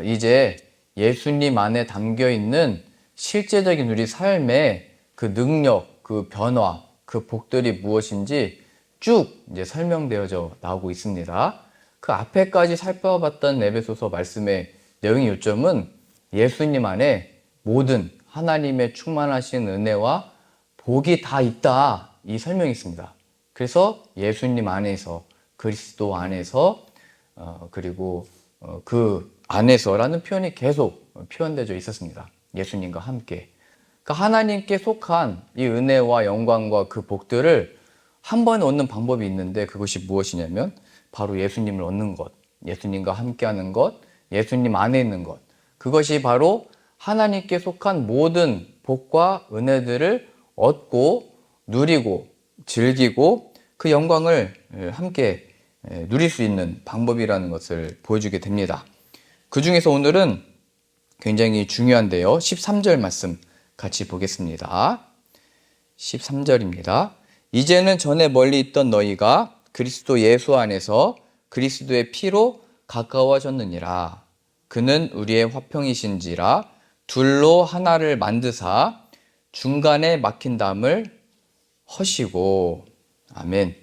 이제 예수님 안에 담겨 있는 실제적인 우리 삶의 그 능력, 그 변화, 그 복들이 무엇인지 쭉 이제 설명되어져 나오고 있습니다. 그 앞에까지 살펴봤던 에베소서 말씀의 내용의 요점은 예수님 안에 모든 하나님의 충만하신 은혜와 복이 다 있다, 이 설명이 있습니다. 그래서 예수님 안에서, 그리스도 안에서, 그리고 그 안에서라는 표현이 계속 표현되어 있었습니다. 예수님과 함께. 그러니까 하나님께 속한 이 은혜와 영광과 그 복들을 한 번에 얻는 방법이 있는데, 그것이 무엇이냐면 바로 예수님을 얻는 것, 예수님과 함께하는 것, 예수님 안에 있는 것. 그것이 바로 하나님께 속한 모든 복과 은혜들을 얻고 누리고 즐기고 그 영광을 함께 누릴 수 있는 방법이라는 것을 보여주게 됩니다. 그 중에서 오늘은 굉장히 중요한데요. 13절 말씀 같이 보겠습니다. 13절입니다. 이제는 전에 멀리 있던 너희가 그리스도 예수 안에서 그리스도의 피로 가까워졌느니라. 그는 우리의 화평이신지라 둘로 하나를 만드사 중간에 막힌 담을 허시고. 아멘.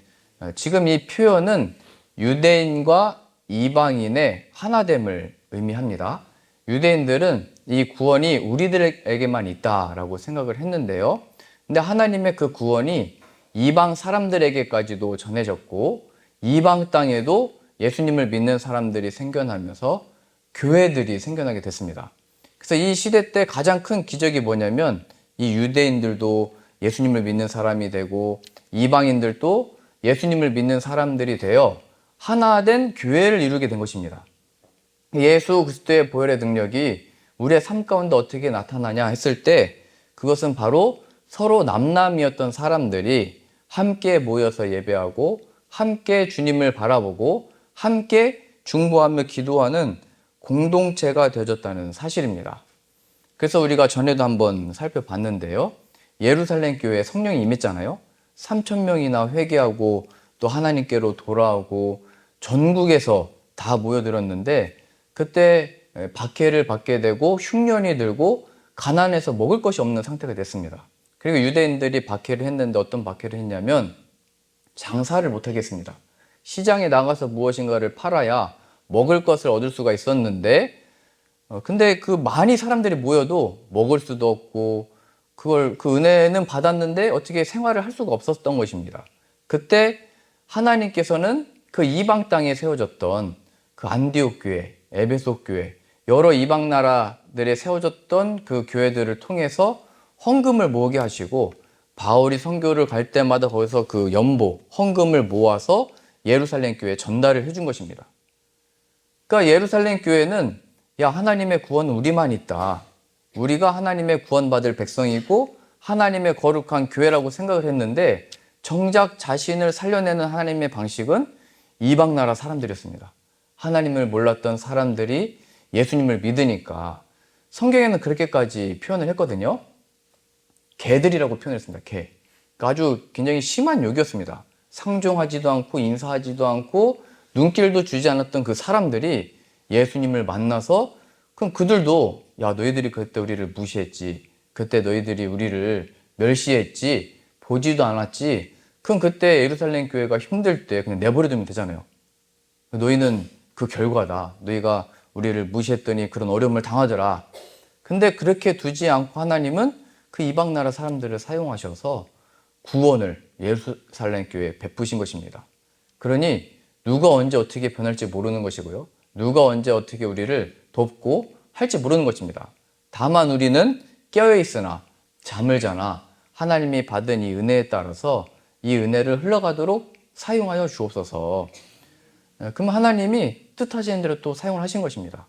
지금 이 표현은 유대인과 이방인의 하나됨을 의미합니다. 유대인들은 이 구원이 우리들에게만 있다라고 생각을 했는데요. 근데 하나님의 그 구원이 이방 사람들에게까지도 전해졌고, 이방 땅에도 예수님을 믿는 사람들이 생겨나면서 교회들이 생겨나게 됐습니다. 그래서 이 시대 때 가장 큰 기적이 뭐냐면, 이 유대인들도 예수님을 믿는 사람이 되고 이방인들도 예수님을 믿는 사람들이 되어 하나된 교회를 이루게 된 것입니다. 예수 그리스도의 보혈의 능력이 우리의 삶 가운데 어떻게 나타나냐 했을 때, 그것은 바로 서로 남남이었던 사람들이 함께 모여서 예배하고 함께 주님을 바라보고 함께 중보하며 기도하는 공동체가 되어졌다는 사실입니다. 그래서 우리가 전에도 한번 살펴봤는데요. 예루살렘 교회에 성령이 임했잖아요. 3,000명이나 회개하고 또 하나님께로 돌아오고 전국에서 다 모여들었는데, 그때 박해를 받게 되고 흉년이 들고 가난해서 먹을 것이 없는 상태가 됐습니다. 그리고 유대인들이 박해를 했는데 어떤 박해를 했냐면 장사를 못하겠습니다. 시장에 나가서 무엇인가를 팔아야 먹을 것을 얻을 수가 있었는데, 근데 그 많이 사람들이 모여도 먹을 수도 없고 그 은혜는 받았는데 어떻게 생활을 할 수가 없었던 것입니다. 그때 하나님께서는 그 이방 땅에 세워졌던 그 안디옥 교회, 에베소 교회, 여러 이방 나라들에 세워졌던 그 교회들을 통해서 헌금을 모으게 하시고, 바울이 선교를 갈 때마다 거기서 그 연보, 헌금을 모아서 예루살렘 교회에 전달을 해준 것입니다. 그러니까 예루살렘 교회는, 야, 하나님의 구원은 우리만 있다, 우리가 하나님의 구원받을 백성이고 하나님의 거룩한 교회라고 생각을 했는데, 정작 자신을 살려내는 하나님의 방식은 이방 나라 사람들이었습니다. 하나님을 몰랐던 사람들이 예수님을 믿으니까 성경에는 그렇게까지 표현을 했거든요. 개들이라고 표현했습니다. 개. 그러니까 아주 굉장히 심한 욕이었습니다. 상종하지도 않고 인사하지도 않고 눈길도 주지 않았던 그 사람들이 예수님을 만나서, 그럼 그들도, 야, 너희들이 그때 우리를 무시했지, 그때 너희들이 우리를 멸시했지, 보지도 않았지, 그럼 그때 예루살렘 교회가 힘들 때 그냥 내버려두면 되잖아요. 너희는 그 결과다, 너희가 우리를 무시했더니 그런 어려움을 당하더라. 근데 그렇게 두지 않고 하나님은 그 이방 나라 사람들을 사용하셔서 구원을 예루살렘 교회에 베푸신 것입니다. 그러니 누가 언제 어떻게 변할지 모르는 것이고요, 누가 언제 어떻게 우리를 돕고 할지 모르는 것입니다. 다만 우리는 깨어있으나 잠을 자나 하나님이 받은 이 은혜에 따라서 이 은혜를 흘러가도록 사용하여 주옵소서. 그럼 하나님이 뜻하시는 대로 또 사용을 하신 것입니다.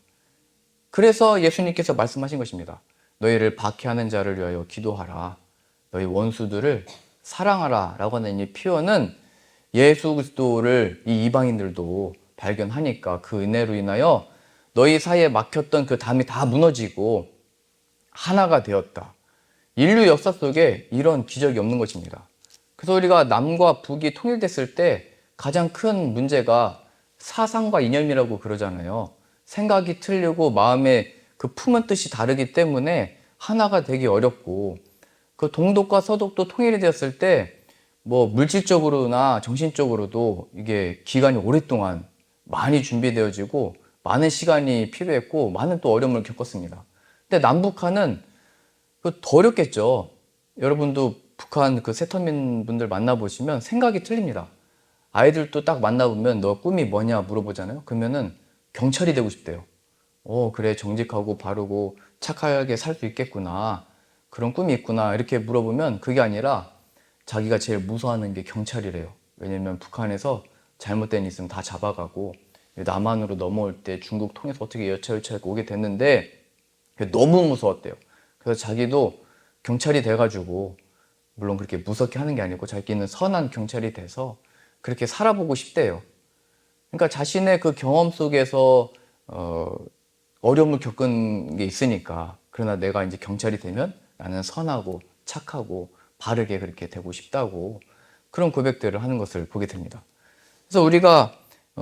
그래서 예수님께서 말씀하신 것입니다. 너희를 박해하는 자를 위하여 기도하라, 너희 원수들을 사랑하라 라고 하는 이 표현은 예수 그리스도를 이 이방인들도 발견하니까 그 은혜로 인하여 너희 사이에 막혔던 그 담이 다 무너지고 하나가 되었다. 인류 역사 속에 이런 기적이 없는 것입니다. 그래서 우리가 남과 북이 통일됐을 때 가장 큰 문제가 사상과 이념이라고 그러잖아요. 생각이 틀리고 마음의 그 품은 뜻이 다르기 때문에 하나가 되기 어렵고, 그 동독과 서독도 통일이 되었을 때 뭐 물질적으로나 정신적으로도 이게 기간이 오랫동안 많이 준비되어지고 많은 시간이 필요했고 많은 또 어려움을 겪었습니다. 근데 남북한은 더 어렵겠죠. 여러분도 북한 그 세터민 분들 만나보시면 생각이 틀립니다. 아이들도 딱 만나보면 너 꿈이 뭐냐 물어보잖아요. 그러면은 경찰이 되고 싶대요. 그래, 정직하고 바르고 착하게 살 수 있겠구나. 그런 꿈이 있구나. 이렇게 물어보면 그게 아니라 자기가 제일 무서워하는 게 경찰이래요. 왜냐면 북한에서 잘못된 일 있으면 다 잡아가고 남한으로 넘어올 때 중국 통해서 어떻게 여차여차 오게 됐는데 너무 무서웠대요. 그래서 자기도 경찰이 돼가지고, 물론 그렇게 무섭게 하는 게 아니고 자기는 선한 경찰이 돼서 그렇게 살아보고 싶대요. 그러니까 자신의 그 경험 속에서 어려움을 겪은 게 있으니까, 그러나 내가 이제 경찰이 되면 나는 선하고 착하고 바르게 그렇게 되고 싶다고 그런 고백들을 하는 것을 보게 됩니다. 그래서 우리가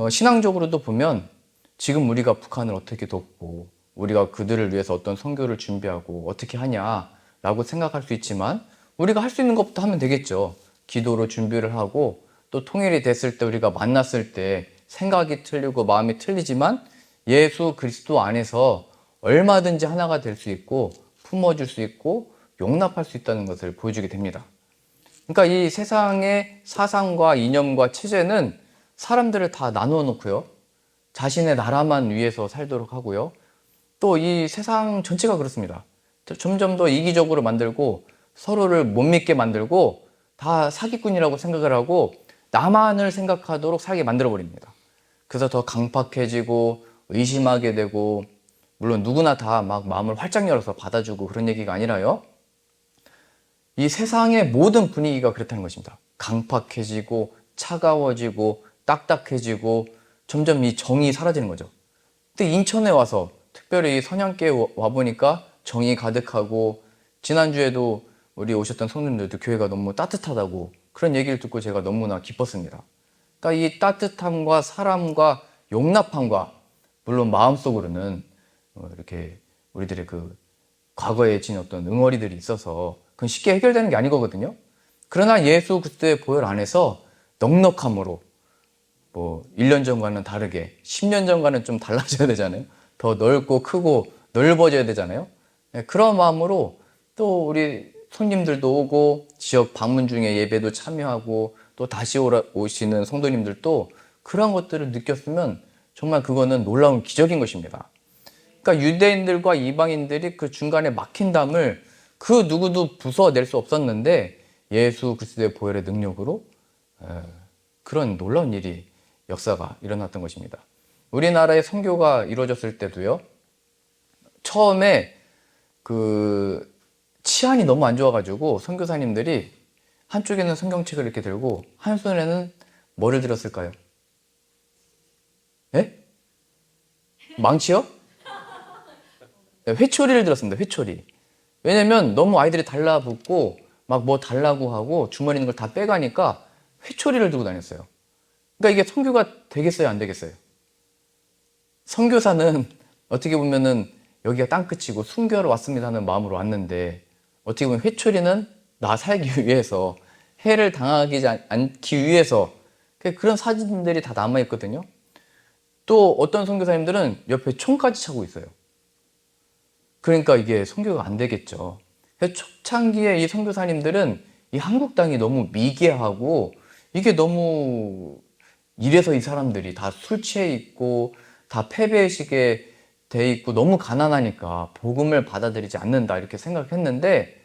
신앙적으로도 보면 지금 우리가 북한을 어떻게 돕고 우리가 그들을 위해서 어떤 선교를 준비하고 어떻게 하냐라고 생각할 수 있지만, 우리가 할 수 있는 것부터 하면 되겠죠. 기도로 준비를 하고 또 통일이 됐을 때 우리가 만났을 때 생각이 틀리고 마음이 틀리지만 예수 그리스도 안에서 얼마든지 하나가 될 수 있고 품어줄 수 있고 용납할 수 있다는 것을 보여주게 됩니다. 그러니까 이 세상의 사상과 이념과 체제는 사람들을 다 나누어 놓고요, 자신의 나라만 위해서 살도록 하고요, 또 이 세상 전체가 그렇습니다. 점점 더 이기적으로 만들고 서로를 못 믿게 만들고 다 사기꾼이라고 생각을 하고 나만을 생각하도록 살게 만들어 버립니다. 그래서 더 강팍해지고 의심하게 되고, 물론 누구나 다 막 마음을 활짝 열어서 받아주고 그런 얘기가 아니라요, 이 세상의 모든 분위기가 그렇다는 것입니다. 강팍해지고 차가워지고 딱딱해지고 점점 이 정이 사라지는 거죠. 근데 인천에 와서 특별히 선양교에 와보니까 정이 가득하고, 지난주에도 우리 오셨던 성도님들도 교회가 너무 따뜻하다고 그런 얘기를 듣고 제가 너무나 기뻤습니다. 그러니까 이 따뜻함과 사람과 용납함과, 물론 마음속으로는 이렇게 우리들의 그 과거에 지닌 어떤 응어리들이 있어서 그건 쉽게 해결되는 게 아니거든요. 그러나 예수 그리스도의 보혈 안에서 넉넉함으로, 뭐 1년 전과는 다르게 10년 전과는 좀 달라져야 되잖아요. 더 넓고 크고 넓어져야 되잖아요. 그런 마음으로 또 우리 손님들도 오고 지역 방문 중에 예배도 참여하고 또 다시 오시는 성도님들도 그런 것들을 느꼈으면 정말 그거는 놀라운 기적인 것입니다. 그러니까 유대인들과 이방인들이 그 중간에 막힌 담을 그 누구도 부숴낼 수 없었는데 예수 그리스도의 보혈의 능력으로 그런 놀라운 일이, 역사가 일어났던 것입니다. 우리나라의 선교가 이루어졌을 때도요, 처음에 그 치안이 너무 안 좋아가지고 선교사님들이 한쪽에는 성경책을 이렇게 들고 한 손에는 뭐를 들었을까요? 예? 망치요? 네, 회초리를 들었습니다. 회초리. 왜냐면 너무 아이들이 달라붙고 막 뭐 달라고 하고 주머니에 있는 걸 다 빼가니까 회초리를 들고 다녔어요. 그러니까 이게 선교가 되겠어요, 안 되겠어요? 선교사는 어떻게 보면은 여기가 땅끝이고 순교하러 왔습니다 하는 마음으로 왔는데, 어떻게 보면 회초리는 나 살기 위해서, 해를 당하지 않기 위해서, 그런 사진들이 다 남아있거든요. 또 어떤 선교사님들은 옆에 총까지 차고 있어요. 그러니까 이게 선교가 안 되겠죠. 초창기에 이 선교사님들은 이 한국 땅이 너무 미개하고, 이게 너무, 이래서 이 사람들이 다 술 취해 있고 다 패배의식에 돼 있고 너무 가난하니까 복음을 받아들이지 않는다 이렇게 생각했는데,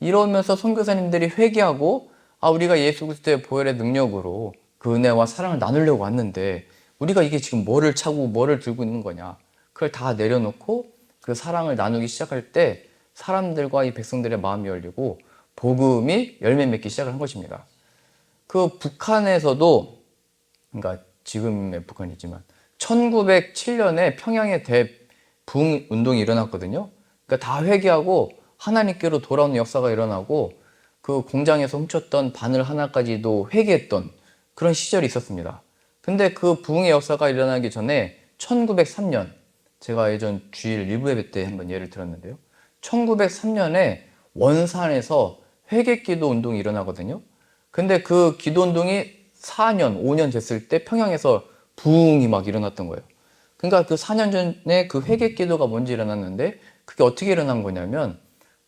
이러면서 선교사님들이 회개하고, 우리가 예수 그리스도의 보혈의 능력으로 그 은혜와 사랑을 나누려고 왔는데 우리가 이게 지금 뭐를 차고 뭐를 들고 있는 거냐, 그걸 다 내려놓고 그 사랑을 나누기 시작할 때 사람들과 이 백성들의 마음이 열리고 복음이 열매 맺기 시작을 한 것입니다. 그 북한에서도, 그러니까 지금의 북한이지만 1907년에 평양에 대부흥 운동이 일어났거든요. 그러니까 다 회개하고 하나님께로 돌아오는 역사가 일어나고, 그 공장에서 훔쳤던 바늘 하나까지도 회개했던 그런 시절이 있었습니다. 근데 그 부흥의 역사가 일어나기 전에 1903년 제가 예전 주일 일부 예배 때 한번 예를 들었는데요. 1903년에 원산에서 회개기도 운동이 일어나거든요. 근데 그 기도 운동이 4년, 5년 됐을 때 평양에서 부흥이 막 일어났던 거예요. 그러니까 그 4년 전에 그 회개기도가 먼저 일어났는데 그게 어떻게 일어난 거냐면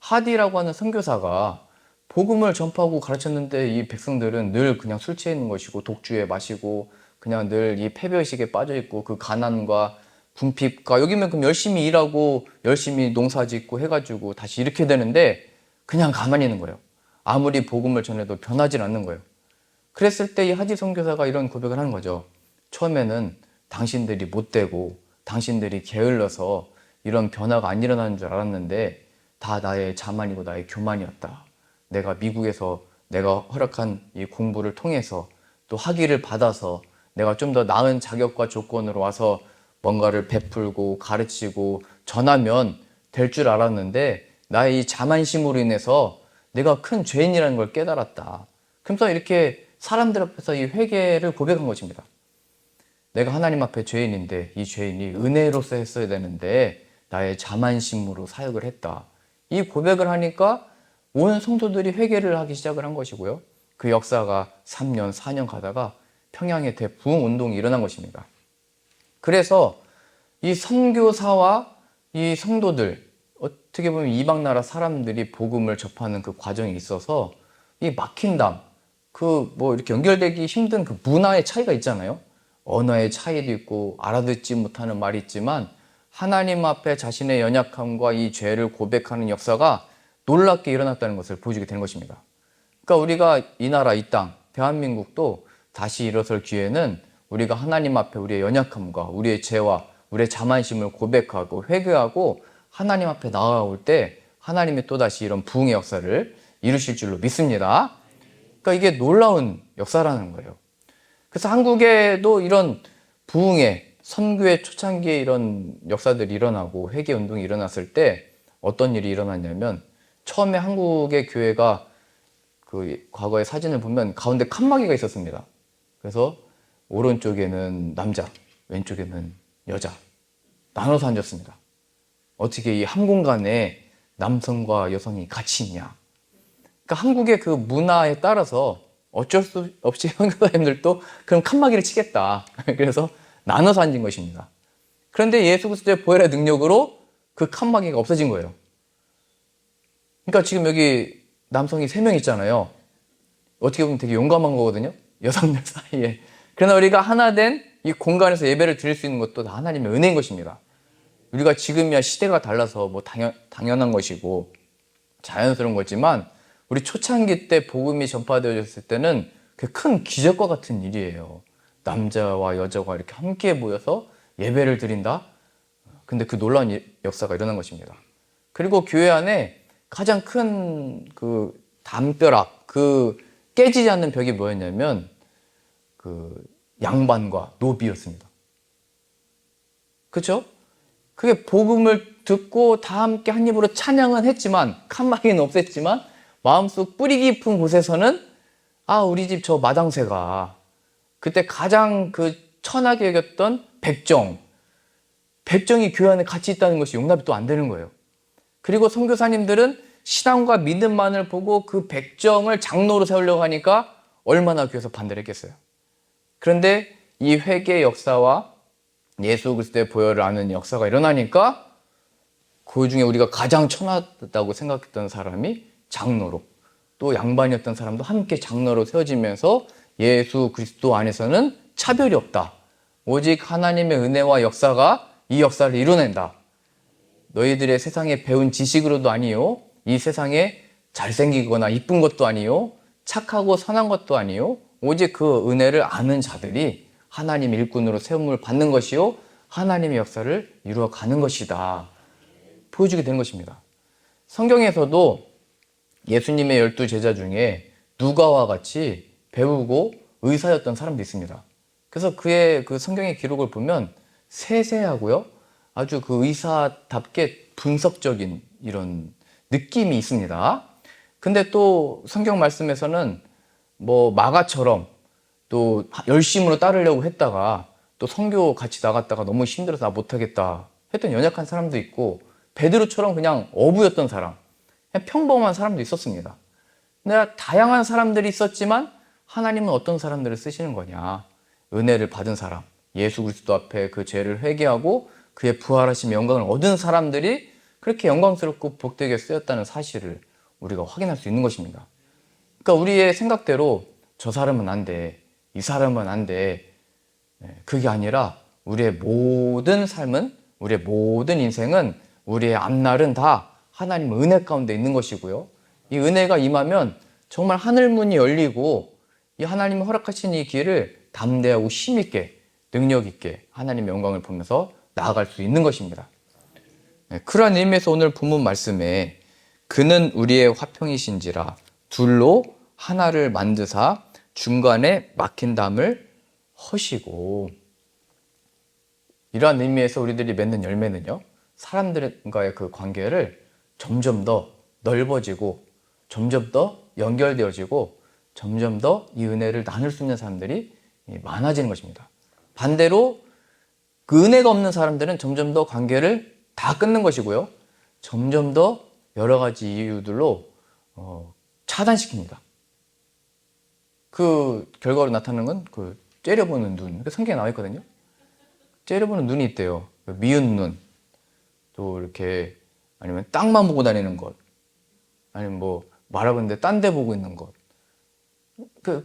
하디라고 하는 선교사가 복음을 전파하고 가르쳤는데 이 백성들은 늘 그냥 술 취해 있는 것이고 독주에 마시고 그냥 늘 이 패배의식에 빠져 있고 그 가난과 궁핍과 여기면 그럼 열심히 일하고 열심히 농사 짓고 해가지고 다시 이렇게 되는데 그냥 가만히 있는 거예요. 아무리 복음을 전해도 변하지 않는 거예요. 그랬을 때 이 하지 선교사가 이런 고백을 하는 거죠. 처음에는 당신들이 못되고 당신들이 게을러서 이런 변화가 안 일어나는 줄 알았는데 다 나의 자만이고 나의 교만이었다. 내가 미국에서 내가 허락한 이 공부를 통해서 또 학위를 받아서 내가 좀 더 나은 자격과 조건으로 와서 뭔가를 베풀고 가르치고 전하면 될 줄 알았는데 나의 이 자만심으로 인해서 내가 큰 죄인이라는 걸 깨달았다. 그래서 이렇게 사람들 앞에서 이 회개를 고백한 것입니다. 내가 하나님 앞에 죄인인데 이 죄인이 은혜로서 했어야 되는데 나의 자만심으로 사역을 했다. 이 고백을 하니까 온 성도들이 회개를 하기 시작을 한 것이고요. 그 역사가 3년, 4년 가다가 평양에 대부흥 운동이 일어난 것입니다. 그래서 이 선교사와 이 성도들, 어떻게 보면 이방 나라 사람들이 복음을 접하는 그 과정에 있어서 이 막힌담, 그 뭐 이렇게 연결되기 힘든 그 문화의 차이가 있잖아요. 언어의 차이도 있고 알아듣지 못하는 말이 있지만 하나님 앞에 자신의 연약함과 이 죄를 고백하는 역사가 놀랍게 일어났다는 것을 보여주게 되는 것입니다. 그러니까 우리가 이 나라, 이 땅, 대한민국도 다시 일어설 기회는 우리가 하나님 앞에 우리의 연약함과 우리의 죄와 우리의 자만심을 고백하고 회개하고 하나님 앞에 나아올 때 하나님이 또다시 이런 부흥의 역사를 이루실 줄로 믿습니다. 그러니까 이게 놀라운 역사라는 거예요. 그래서 한국에도 이런 부흥의 선교의 초창기에 이런 역사들이 일어나고 회개 운동이 일어났을 때 어떤 일이 일어났냐면 처음에 한국의 교회가 그 과거의 사진을 보면 가운데 칸막이가 있었습니다. 그래서 오른쪽에는 남자, 왼쪽에는 여자 나눠서 앉았습니다. 어떻게 이 한 공간에 남성과 여성이 같이 있냐. 그러니까 한국의 그 문화에 따라서 어쩔 수 없이 선교사님들도 그럼 칸막이를 치겠다. 그래서 나눠서 앉은 것입니다. 그런데 예수 그리스도의 보혈의 능력으로 그 칸막이가 없어진 거예요. 그러니까 지금 여기 남성이 3명 있잖아요. 어떻게 보면 되게 용감한 거거든요. 여성들 사이에. 그러나 우리가 하나 된 이 공간에서 예배를 드릴 수 있는 것도 다 하나님의 은혜인 것입니다. 우리가 지금이야 시대가 달라서 뭐 당연한 것이고 자연스러운 거지만 우리 초창기 때 복음이 전파되어졌을 때는 큰 기적과 같은 일이에요. 남자와 여자가 이렇게 함께 모여서 예배를 드린다? 근데 그 놀라운 역사가 일어난 것입니다. 그리고 교회 안에 가장 큰 그 담벼락, 그 깨지지 않는 벽이 뭐였냐면 그 양반과 노비였습니다. 그렇죠? 그게 복음을 듣고 다 함께 한 입으로 찬양은 했지만 칸막이는 없앴지만 마음속 뿌리 깊은 곳에서는 아 우리 집 저 마당새가 그때 가장 그 천하게 여겼던 백정이 교회 안에 같이 있다는 것이 용납이 또 안 되는 거예요. 그리고 선교사님들은 신앙과 믿음만을 보고 그 백정을 장로로 세우려고 하니까 얼마나 교회에서 반대를 했겠어요. 그런데 이 회개의 역사와 예수 그리스도의 보혈을 아는 역사가 일어나니까 그 중에 우리가 가장 천하다고 생각했던 사람이 장로로 또 양반이었던 사람도 함께 장로로 세워지면서 예수 그리스도 안에서는 차별이 없다. 오직 하나님의 은혜와 역사가 이 역사를 이뤄낸다. 너희들의 세상에 배운 지식으로도 아니요. 이 세상에 잘생기거나 이쁜 것도 아니요. 착하고 선한 것도 아니요. 오직 그 은혜를 아는 자들이 하나님 일꾼으로 세움을 받는 것이요. 하나님의 역사를 이루어가는 것이다. 보여주게 되는 것입니다. 성경에서도 예수님의 12 제자 중에 누가와 같이 배우고 의사였던 사람도 있습니다. 그래서 그의 그 성경의 기록을 보면 세세하고요. 아주 그 의사답게 분석적인 이런 느낌이 있습니다. 근데 또 성경 말씀에서는 뭐 마가처럼 또 열심으로 따르려고 했다가 또 선교 같이 나갔다가 너무 힘들어서 나 못하겠다. 했던 연약한 사람도 있고 베드로처럼 그냥 어부였던 사람, 그냥 평범한 사람도 있었습니다. 근데 다양한 사람들이 있었지만 하나님은 어떤 사람들을 쓰시는 거냐? 은혜를 받은 사람, 예수 그리스도 앞에 그 죄를 회개하고 그의 부활하심 영광을 얻은 사람들이 그렇게 영광스럽고 복되게 쓰였다는 사실을 우리가 확인할 수 있는 것입니다. 그러니까 우리의 생각대로 저 사람은 안 돼, 이 사람은 안 돼, 그게 아니라 우리의 모든 삶은, 우리의 모든 인생은, 우리의 앞날은 다 하나님 은혜 가운데 있는 것이고요. 이 은혜가 임하면 정말 하늘문이 열리고 이 하나님이 허락하신 이 길을 담대하고 힘있게 능력 있게 하나님의 영광을 보면서 나아갈 수 있는 것입니다. 그러한 의미에서 오늘 본문 말씀에 그는 우리의 화평이신지라 둘로 하나를 만드사 중간에 막힌 담을 허시고, 이러한 의미에서 우리들이 맺는 열매는요, 사람들과의 그 관계를 점점 더 넓어지고 점점 더 연결되어지고 점점 더 이 은혜를 나눌 수 있는 사람들이 많아지는 것입니다. 반대로 그 은혜가 없는 사람들은 점점 더 관계를 다 끊는 것이고요, 점점 더 여러 가지 이유들로 차단시킵니다. 그 결과로 나타나는 건 그 째려보는 눈, 성경에 나와 있거든요. 째려보는 눈이 있대요. 미운 눈, 또 이렇게, 아니면 땅만 보고 다니는 것, 아니면 뭐 말하고 있는데 딴 데 보고 있는 것,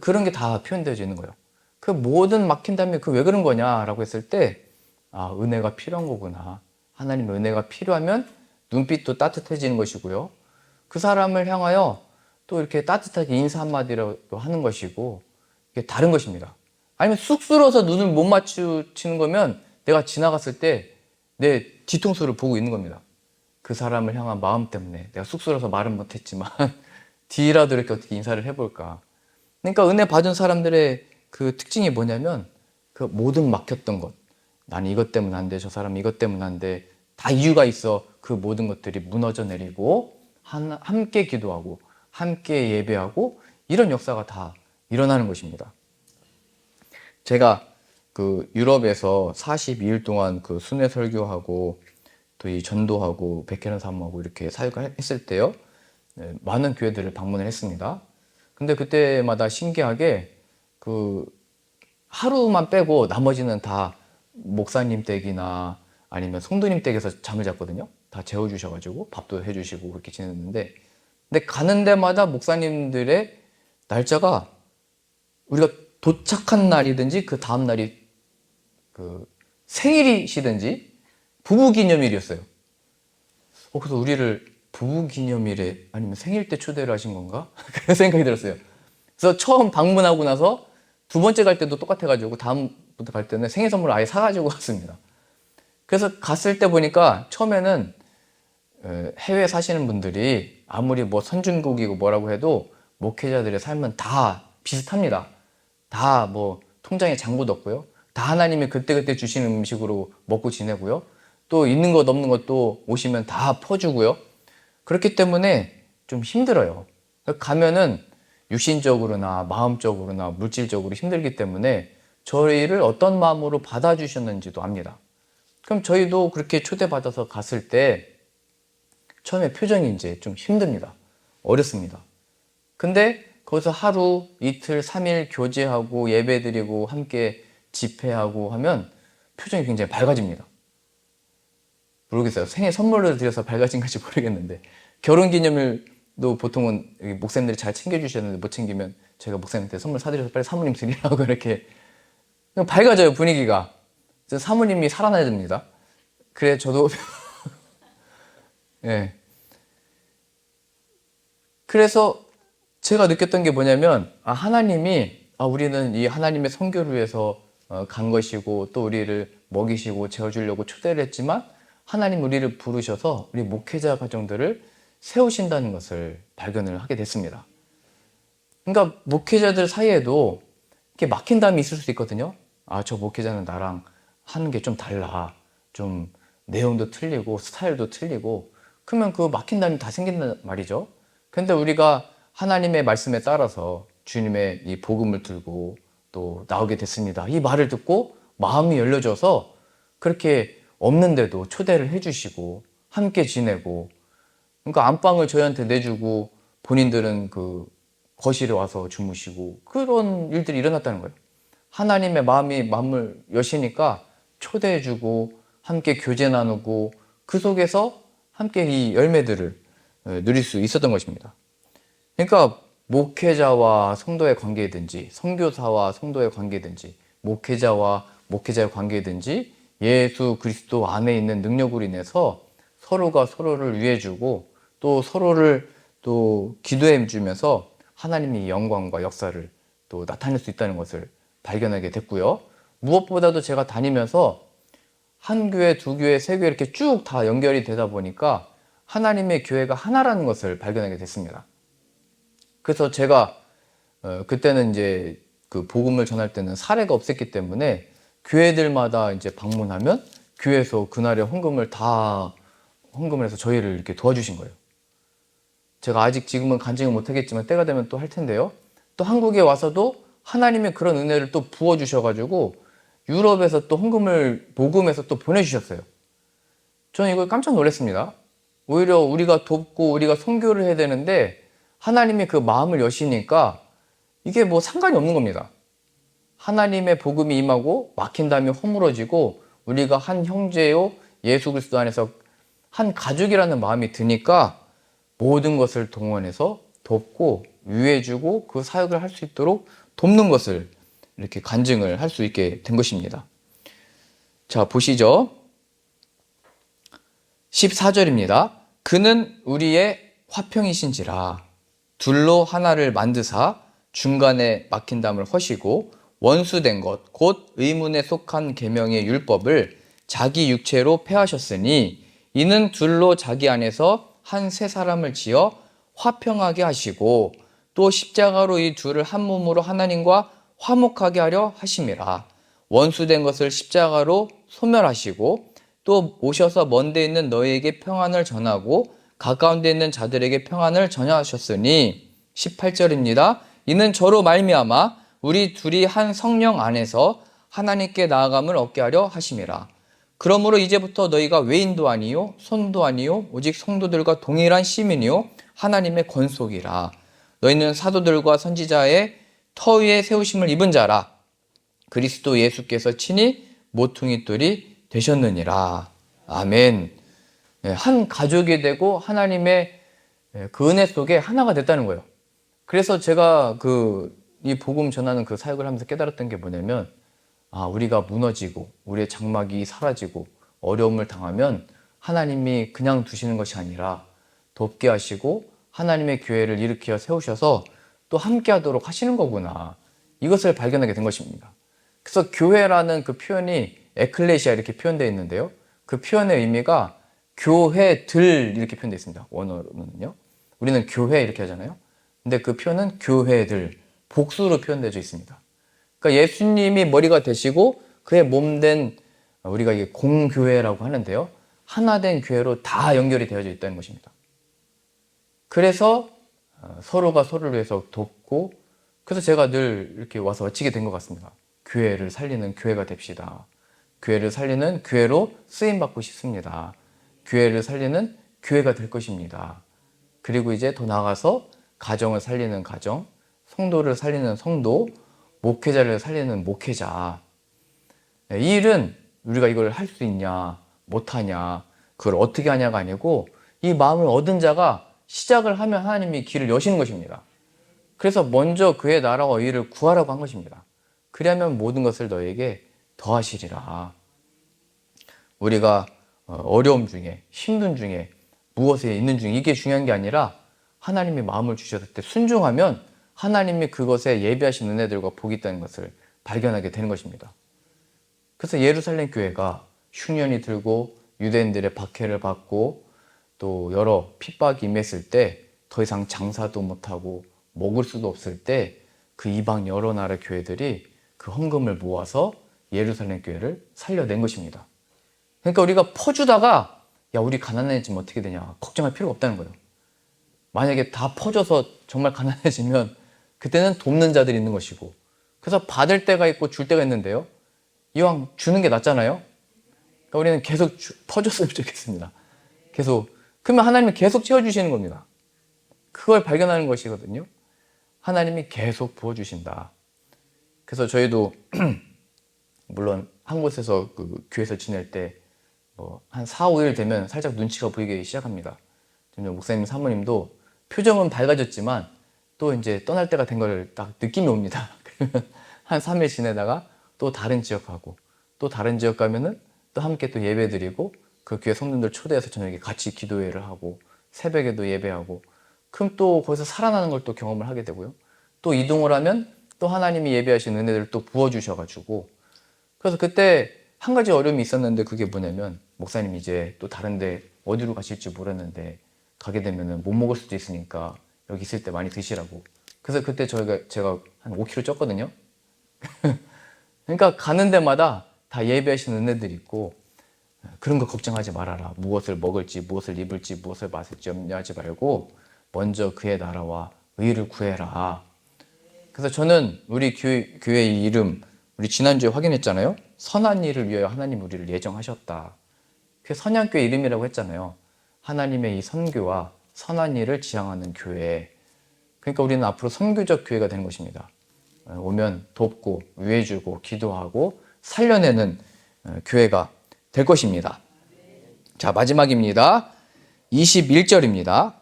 그런 게 다 표현되어 있는 거예요. 그 모든 막힌 다음에 그 왜 그런 거냐라고 했을 때, 아, 은혜가 필요한 거구나. 하나님의 은혜가 필요하면 눈빛도 따뜻해지는 것이고요, 그 사람을 향하여 또 이렇게 따뜻하게 인사 한마디라도 하는 것이고, 이게 다른 것입니다. 아니면 쑥스러워서 눈을 못 마주치는 거면 내가 지나갔을 때 내 뒤통수를 보고 있는 겁니다. 그 사람을 향한 마음 때문에 내가 쑥스러워서 말은 못했지만 뒤라도 이렇게 어떻게 인사를 해볼까. 그러니까 은혜 받은 사람들의 그 특징이 뭐냐면, 그 모든 막혔던 것, 나는 이것 때문에 안 돼, 저 사람 이것 때문에 안 돼, 다 이유가 있어. 그 모든 것들이 무너져 내리고 함께 기도하고 함께 예배하고 이런 역사가 다 일어나는 것입니다. 제가 그 유럽에서 42일 동안 그 순회 설교하고 또 이 전도하고 백혜련 사모하고 이렇게 사역을 했을 때요, 많은 교회들을 방문을 했습니다. 근데 그때마다 신기하게 그 하루만 빼고 나머지는 다 목사님 댁이나 아니면 성도님 댁에서 잠을 잤거든요. 다 재워주셔가지고 밥도 해주시고 그렇게 지냈는데, 근데 가는 데마다 목사님들의 날짜가 우리가 도착한 날이든지 그 다음 날이 그 생일이시든지 부부기념일이었어요. 그래서 우리를 부부기념일에 아니면 생일 때 초대를 하신 건가? 그런 생각이 들었어요. 그래서 처음 방문하고 나서 두 번째 갈 때도 똑같아가지고 다음부터 갈 때는 생일 선물을 아예 사가지고 갔습니다. 그래서 갔을 때 보니까 처음에는 해외에 사시는 분들이 아무리 뭐 선진국이고 뭐라고 해도 목회자들의 삶은 다 비슷합니다. 다 뭐 통장에 잔고도 없고요, 다 하나님이 그때그때 주시는 음식으로 먹고 지내고요, 또 있는 것 없는 것도 오시면 다 퍼주고요. 그렇기 때문에 좀 힘들어요. 가면은 육신적으로나 마음적으로나 물질적으로 힘들기 때문에 저희를 어떤 마음으로 받아주셨는지도 압니다. 그럼 저희도 그렇게 초대받아서 갔을 때 처음에 표정이 이제 좀 힘듭니다. 어렵습니다. 근데 거기서 하루, 이틀, 3일 교제하고 예배드리고 함께 집회하고 하면 표정이 굉장히 밝아집니다. 모르겠어요. 생일 선물을 드려서 밝아진 건지 모르겠는데, 결혼기념일도 보통은 목사님들이 잘 챙겨주셨는데 못 챙기면 제가 목사님한테 선물 사드려서 빨리 사모님 드리라고 이렇게 밝아져요, 분위기가. 사모님이 살아나야 됩니다. 그래 저도 예. 그래서 제가 느꼈던 게 뭐냐면, 하나님이, 우리는 이 하나님의 선교를 위해서 간 것이고 또 우리를 먹이시고 재워주려고 초대를 했지만 하나님 우리를 부르셔서 우리 목회자 가정들을 세우신다는 것을 발견을 하게 됐습니다. 그러니까 목회자들 사이에도 이렇게 막힌 담이 있을 수 있거든요. 저 목회자는 나랑 하는 게 좀 달라, 좀 내용도 틀리고 스타일도 틀리고, 그러면 그 막힌 담이 다 생긴단 말이죠. 근데 우리가 하나님의 말씀에 따라서 주님의 이 복음을 들고 또 나오게 됐습니다, 이 말을 듣고 마음이 열려져서 그렇게 없는데도 초대를 해주시고 함께 지내고, 그러니까 안방을 저희한테 내주고 본인들은 그 거실에 와서 주무시고, 그런 일들이 일어났다는 거예요. 하나님의 마음을 여시니까 초대해주고 함께 교제 나누고 그 속에서 함께 이 열매들을 누릴 수 있었던 것입니다. 그러니까 목회자와 성도의 관계든지, 선교사와 성도의 관계든지, 목회자와 목회자의 관계든지, 예수 그리스도 안에 있는 능력으로 인해서 서로가 서로를 위해주고 또 서로를 또 기도해 주면서 하나님의 영광과 역사를 또 나타낼 수 있다는 것을 발견하게 됐고요. 무엇보다도 제가 다니면서 한 교회, 두 교회, 세 교회 이렇게 쭉 다 연결이 되다 보니까 하나님의 교회가 하나라는 것을 발견하게 됐습니다. 그래서 제가 그때는 이제 그 복음을 전할 때는 사례가 없었기 때문에 교회들마다 이제 방문하면 교회에서 그날의 헌금을 해서 저희를 이렇게 도와주신 거예요. 제가 아직 지금은 간증을 못하겠지만 때가 되면 또 할 텐데요. 또 한국에 와서도 하나님의 그런 은혜를 또 부어주셔가지고 유럽에서 또 헌금을 복음해서 또 보내주셨어요. 저는 이걸 깜짝 놀랐습니다. 오히려 우리가 돕고 우리가 선교를 해야 되는데 하나님이 그 마음을 여시니까 이게 뭐 상관이 없는 겁니다. 하나님의 복음이 임하고 막힌 다음에 허물어지고 우리가 한 형제요 예수 그리스도 안에서 한 가족이라는 마음이 드니까 모든 것을 동원해서 돕고 위해주고 그 사역을 할 수 있도록 돕는 것을 이렇게 간증을 할 수 있게 된 것입니다. 자, 보시죠. 14절입니다. 그는 우리의 화평이신지라 둘로 하나를 만드사 중간에 막힌 담을 허시고 원수된 것 곧 의문에 속한 계명의 율법을 자기 육체로 폐하셨으니 이는 둘로 자기 안에서 한 세 사람을 지어 화평하게 하시고 또 십자가로 이 둘을 한 몸으로 하나님과 화목하게 하려 하심이라. 원수된 것을 십자가로 소멸하시고 또 오셔서 먼 데 있는 너희에게 평안을 전하고 가까운 데 있는 자들에게 평안을 전하셨으니 18절입니다. 이는 저로 말미암아 우리 둘이 한 성령 안에서 하나님께 나아감을 얻게 하려 하심이라. 그러므로 이제부터 너희가 외인도 아니요 손도 아니요 오직 성도들과 동일한 시민이요 하나님의 권속이라. 너희는 사도들과 선지자의 터 위에 세우심을 입은 자라. 그리스도 예수께서 친히 모퉁이 돌이 되셨느니라. 아멘. 한 가족이 되고 하나님의 그 은혜 속에 하나가 됐다는 거예요. 그래서 제가 이 복음 전하는 그 사역을 하면서 깨달았던 게 뭐냐면, 우리가 무너지고 우리의 장막이 사라지고 어려움을 당하면 하나님이 그냥 두시는 것이 아니라 돕게 하시고 하나님의 교회를 일으켜 세우셔서 또 함께 하도록 하시는 거구나. 이것을 발견하게 된 것입니다. 그래서 교회라는 그 표현이 에클레시아 이렇게 표현되어 있는데요. 그 표현의 의미가 교회들 이렇게 표현되어 있습니다. 원어로는요. 우리는 교회 이렇게 하잖아요. 근데 그 표현은 교회들, 복수로 표현되어 있습니다. 그러니까 예수님이 머리가 되시고 그의 몸된 우리가 이게 공교회라고 하는데요. 하나 된 교회로 다 연결이 되어져 있다는 것입니다. 그래서 서로가 서로를 위해서 돕고, 그래서 제가 늘 이렇게 와서 외치게 된 것 같습니다. 교회를 살리는 교회가 됩시다. 교회를 살리는 교회로 쓰임받고 싶습니다. 교회를 살리는 교회가 될 것입니다. 그리고 이제 더 나아가서 가정을 살리는 가정, 성도를 살리는 성도, 목회자를 살리는 목회자. 이 일은 우리가 이걸 할 수 있냐, 못하냐, 그걸 어떻게 하냐가 아니고 이 마음을 얻은 자가 시작을 하면 하나님이 길을 여시는 것입니다. 그래서 먼저 그의 나라와 의를 구하라고 한 것입니다. 그리하면 모든 것을 너에게 더하시리라. 우리가 어려움 중에, 힘든 중에, 무엇에 있는 중에 이게 중요한 게 아니라 하나님이 마음을 주셨을 때 순종하면 하나님이 그것에 예비하신 은혜들과 복이 있다는 것을 발견하게 되는 것입니다. 그래서 예루살렘 교회가 흉년이 들고 유대인들의 박해를 받고 또 여러 핍박이 임했을 때 더 이상 장사도 못하고 먹을 수도 없을 때 그 이방 여러 나라 교회들이 그 헌금을 모아서 예루살렘 교회를 살려낸 것입니다. 그러니까 우리가 퍼주다가 우리 가난해지면 어떻게 되냐 걱정할 필요가 없다는 거예요. 만약에 다 퍼져서 정말 가난해지면 그때는 돕는 자들이 있는 것이고, 그래서 받을 때가 있고 줄 때가 있는데요. 이왕 주는 게 낫잖아요. 그러니까 우리는 계속 퍼줬으면 좋겠습니다. 계속. 그러면 하나님은 계속 채워주시는 겁니다. 그걸 발견하는 것이거든요. 하나님이 계속 부어주신다. 그래서 저희도 물론 한 곳에서 그 교회에서 지낼 때 뭐 한 4, 5일 되면 살짝 눈치가 보이기 시작합니다. 목사님, 사모님도 표정은 밝아졌지만 또 이제 떠날 때가 된 걸 딱 느낌이 옵니다. 한 3일 지내다가 또 다른 지역 가고 또 다른 지역 가면은 또 함께 또 예배 드리고 그 교회 성도들 초대해서 저녁에 같이 기도회를 하고 새벽에도 예배하고 그럼 또 거기서 살아나는 걸 또 경험을 하게 되고요. 또 이동을 하면 또 하나님이 예배하신 은혜들을 또 부어주셔가지고 그래서 그때 한 가지 어려움이 있었는데 그게 뭐냐면 목사님 이제 또 다른데 어디로 가실지 모르는데 가게 되면은 못 먹을 수도 있으니까 여기 있을 때 많이 드시라고. 그래서 그때 제가 한 5kg 쪘거든요. 그러니까 가는 데마다 다 예배하시는 은혜들이 있고 그런 거 걱정하지 말아라. 무엇을 먹을지, 무엇을 입을지, 무엇을 마실지 염려하지 말고 먼저 그의 나라와 의를 구해라. 그래서 저는 우리 교회의 이름 우리 지난주에 확인했잖아요. 선한 일을 위하여 하나님 우리를 예정하셨다. 그게 선양교회 이름이라고 했잖아요. 하나님의 이 선교와 선한 일을 지향하는 교회. 그러니까 우리는 앞으로 선교적 교회가 되는 것입니다. 오면 돕고 위해주고 기도하고 살려내는 교회가 될 것입니다. 자, 마지막입니다. 21절입니다.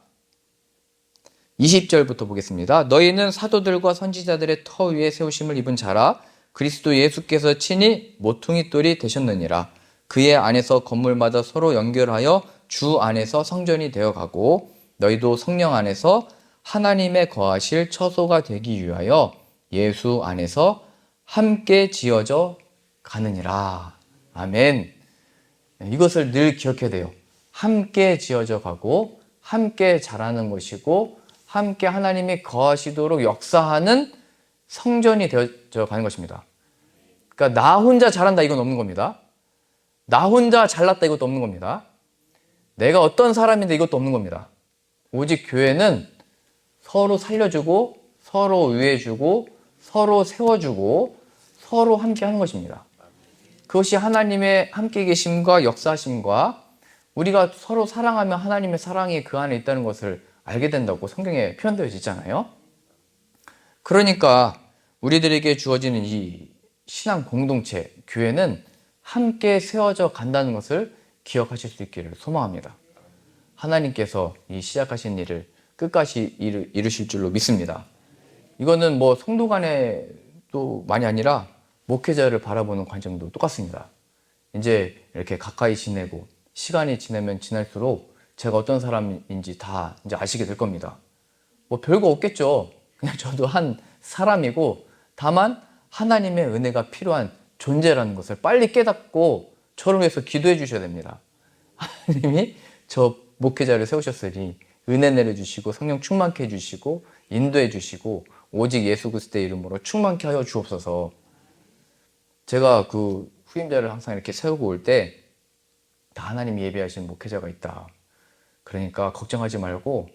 20절부터 보겠습니다. 너희는 사도들과 선지자들의 터 위에 세우심을 입은 자라 그리스도 예수께서 친히 모퉁이 돌이 되셨느니라. 그의 안에서 건물마다 서로 연결하여 주 안에서 성전이 되어가고 너희도 성령 안에서 하나님의 거하실 처소가 되기 위하여 예수 안에서 함께 지어져 가느니라. 아멘. 이것을 늘 기억해야 돼요. 함께 지어져 가고 함께 자라는 것이고 함께 하나님이 거하시도록 역사하는 성전이 되어져 가는 것입니다. 그러니까 나 혼자 잘한다 이건 없는 겁니다. 나 혼자 잘났다 이것도 없는 겁니다. 내가 어떤 사람인데 이것도 없는 겁니다. 오직 교회는 서로 살려주고 서로 위해주고 서로 세워주고 서로 함께 하는 것입니다. 그것이 하나님의 함께 계심과 역사하심과 우리가 서로 사랑하면 하나님의 사랑이 그 안에 있다는 것을 알게 된다고 성경에 표현되어 있잖아요. 그러니까 우리들에게 주어지는 이 신앙 공동체, 교회는 함께 세워져 간다는 것을 기억하실 수 있기를 소망합니다. 하나님께서 이 시작하신 일을 끝까지 이루실 줄로 믿습니다. 이거는 뭐 성도 간에 또 많이 아니라 목회자를 바라보는 관점도 똑같습니다. 이제 이렇게 가까이 지내고 시간이 지나면 지날수록 제가 어떤 사람인지 다 이제 아시게 될 겁니다. 뭐 별거 없겠죠. 그냥 저도 한 사람이고 다만 하나님의 은혜가 필요한 존재라는 것을 빨리 깨닫고 저를 위해서 기도해 주셔야 됩니다. 하나님이 저 목회자를 세우셨으니 은혜 내려주시고 성령 충만케 해주시고 인도해 주시고 오직 예수 그리스도의 이름으로 충만케 하여 주옵소서. 제가 그 후임자를 항상 이렇게 세우고 올 때 다 하나님이 예비하신 목회자가 있다. 그러니까 걱정하지 말고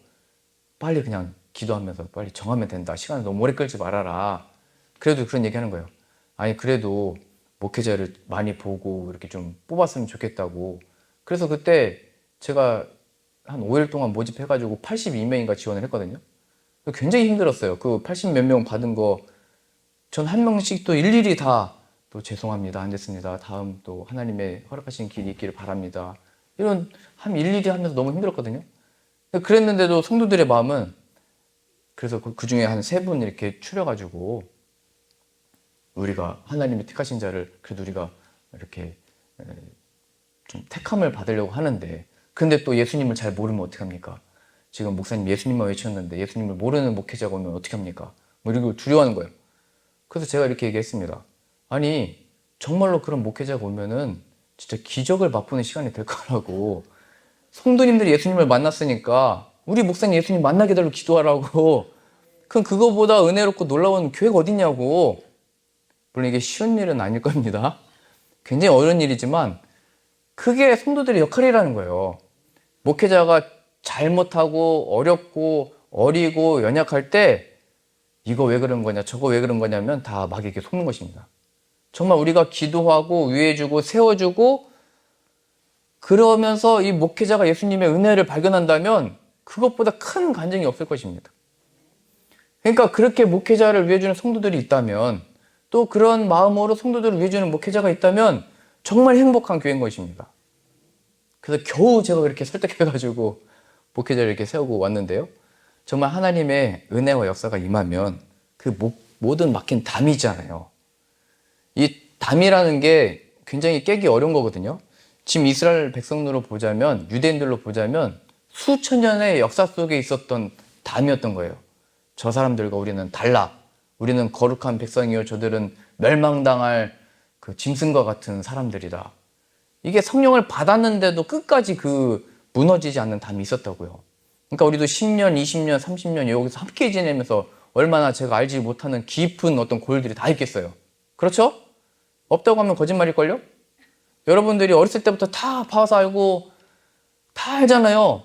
빨리 그냥 기도하면서 빨리 정하면 된다. 시간을 너무 오래 끌지 말아라. 그래도 그런 얘기 하는 거예요. 아니 그래도 목회자를 많이 보고 이렇게 좀 뽑았으면 좋겠다고. 그래서 그때 제가 한 5일 동안 모집해가지고 82명인가 지원을 했거든요. 굉장히 힘들었어요. 그 80 몇 명 받은 거 전 한 명씩 또 일일이 다 또 죄송합니다. 안 됐습니다. 다음 또 하나님의 허락하신 길이 있기를 바랍니다. 이런 한 일일이 하면서 너무 힘들었거든요. 그랬는데도 성도들의 마음은 그래서 그 중에 한 3분 이렇게 추려가지고 우리가 하나님이 택하신 자를 그래도 우리가 이렇게 좀 택함을 받으려고 하는데 근데 또 예수님을 잘 모르면 어떡합니까? 지금 목사님 예수님만 외쳤는데 예수님을 모르는 목회자가 오면 어떡합니까? 뭐 이러고 두려워하는 거예요. 그래서 제가 이렇게 얘기했습니다. 아니 정말로 그런 목회자가 오면은 진짜 기적을 맛보는 시간이 될 거라고. 성도님들이 예수님을 만났으니까 우리 목사님 예수님 만나게 해달라고 기도하라고. 그럼 그거보다 은혜롭고 놀라운 교회가 어딨냐고. 물론 이게 쉬운 일은 아닐 겁니다. 굉장히 어려운 일이지만 그게 성도들의 역할이라는 거예요. 목회자가 잘못하고 어렵고 어리고 연약할 때 이거 왜 그런 거냐 저거 왜 그런 거냐면 다 마귀에게 속는 것입니다. 정말 우리가 기도하고 위해주고 세워주고 그러면서 이 목회자가 예수님의 은혜를 발견한다면 그것보다 큰 간증이 없을 것입니다. 그러니까 그렇게 목회자를 위해 주는 성도들이 있다면, 또 그런 마음으로 성도들을 위해 주는 목회자가 있다면 정말 행복한 교회인 것입니다. 그래서 겨우 제가 그렇게 설득해가지고 목회자를 이렇게 세우고 왔는데요. 정말 하나님의 은혜와 역사가 임하면 그 모든 막힌 담이잖아요. 이 담이라는 게 굉장히 깨기 어려운 거거든요. 지금 이스라엘 백성으로 보자면, 유대인들로 보자면 수천 년의 역사 속에 있었던 담이었던 거예요. 저 사람들과 우리는 달라. 우리는 거룩한 백성이요, 저들은 멸망당할 그 짐승과 같은 사람들이다. 이게 성령을 받았는데도 끝까지 그 무너지지 않는 담이 있었다고요. 그러니까 우리도 10년, 20년, 30년 여기서 함께 지내면서 얼마나 제가 알지 못하는 깊은 어떤 골들이 다 있겠어요. 그렇죠? 없다고 하면 거짓말일걸요? 여러분들이 어렸을 때부터 다 봐서 알고 다 알잖아요.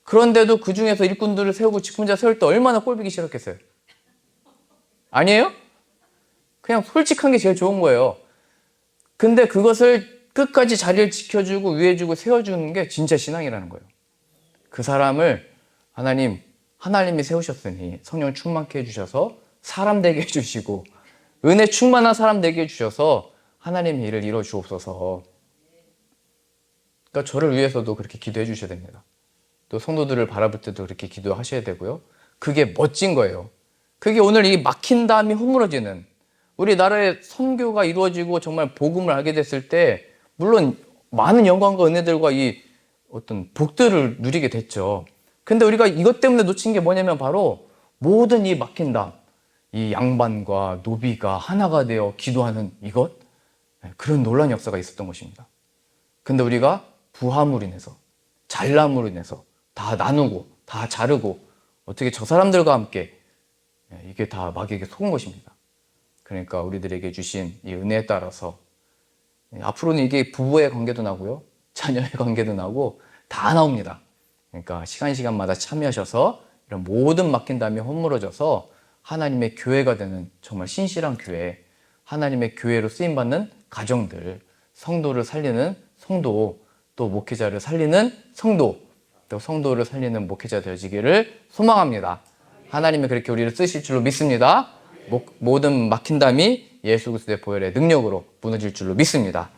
그런데도 그 중에서 일꾼들을 세우고 직분자 세울 때 얼마나 꼴보기 싫었겠어요? 아니에요? 그냥 솔직한 게 제일 좋은 거예요. 근데 그것을 끝까지 자리를 지켜주고 위해주고 세워주는 게 진짜 신앙이라는 거예요. 그 사람을 하나님이 세우셨으니 성령 충만케 해주셔서 사람 되게 해주시고 은혜 충만한 사람 되게 해주셔서 하나님의 일을 이루어 주옵소서. 그러니까 저를 위해서도 그렇게 기도해 주셔야 됩니다. 또 성도들을 바라볼 때도 그렇게 기도하셔야 되고요. 그게 멋진 거예요. 그게 오늘 이 막힌 담이 허물어지는, 우리나라의 선교가 이루어지고 정말 복음을 알게 됐을 때 물론 많은 영광과 은혜들과 이 어떤 복들을 누리게 됐죠. 근데 우리가 이것 때문에 놓친 게 뭐냐면 바로 모든 이 막힌 담, 이 양반과 노비가 하나가 되어 기도하는 이것, 그런 놀라운 역사가 있었던 것입니다. 근데 우리가 부함으로 인해서, 잘남으로 인해서 다 나누고 다 자르고 어떻게 저 사람들과 함께 이게 다 마귀에게 속은 것입니다. 그러니까 우리들에게 주신 이 은혜에 따라서 앞으로는 이게 부부의 관계도 나고요, 자녀의 관계도 나고 다 나옵니다. 그러니까 시간마다 참여하셔서 이런 모든 막힌 담이 허물어져서 하나님의 교회가 되는 정말 신실한 교회, 하나님의 교회로 쓰임받는 가정들, 성도를 살리는 성도, 또 목회자를 살리는 성도, 또 성도를 살리는 목회자 되어지기를 소망합니다. 하나님이 그렇게 우리를 쓰실 줄로 믿습니다. 모든 막힌 담이 예수 그리스도의 보혈의 능력으로 무너질 줄로 믿습니다.